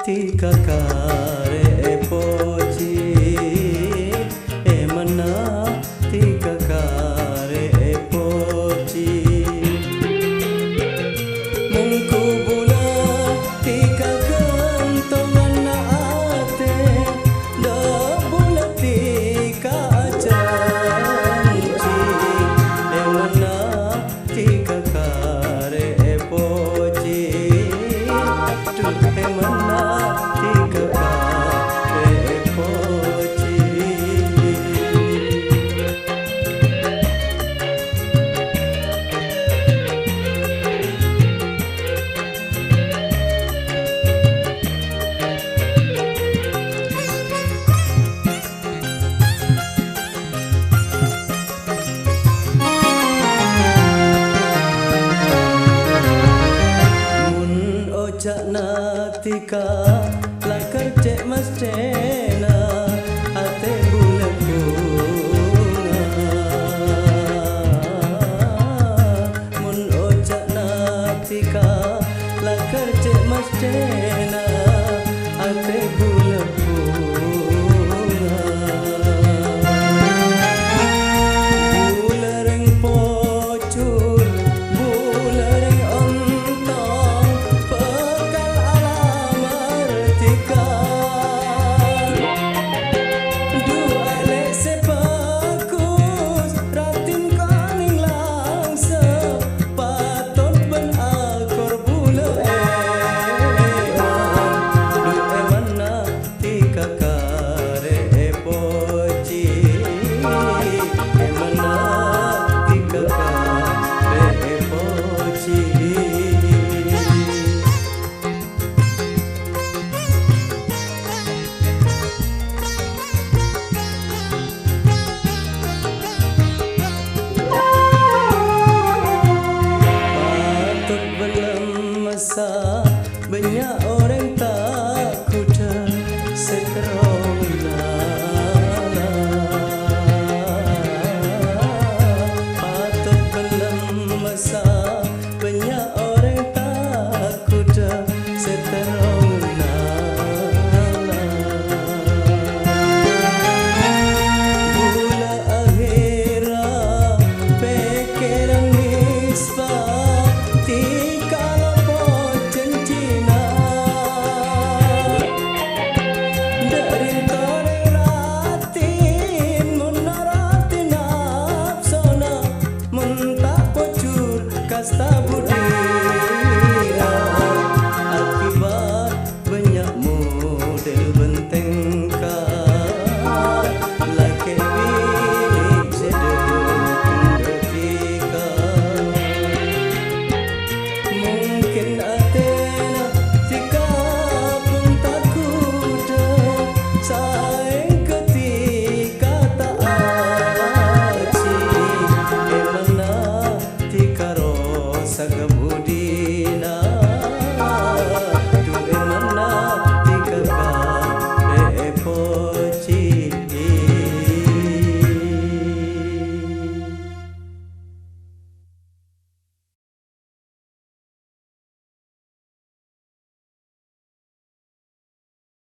tika kare pochi emana tika kare pochi mungku bula tika kantongan na ate da bula tika janji emana tika kare pochi emana tika kare pochi tika lakar cek mastena ate bulan bunga mun ojak tika lakar cek mastena ate bulan bunga bulareng pocur bulareng ontong banyak orang tak kuda seterona patut belum masa banyak orang tak kuda seterona gula akhirat pikiran nisbah tika kasta budaya akibat banyak model bentengkan laki bilik sedekun detika mungkin atena tika pun tak kuda saing ketika tak aci emana tika sagam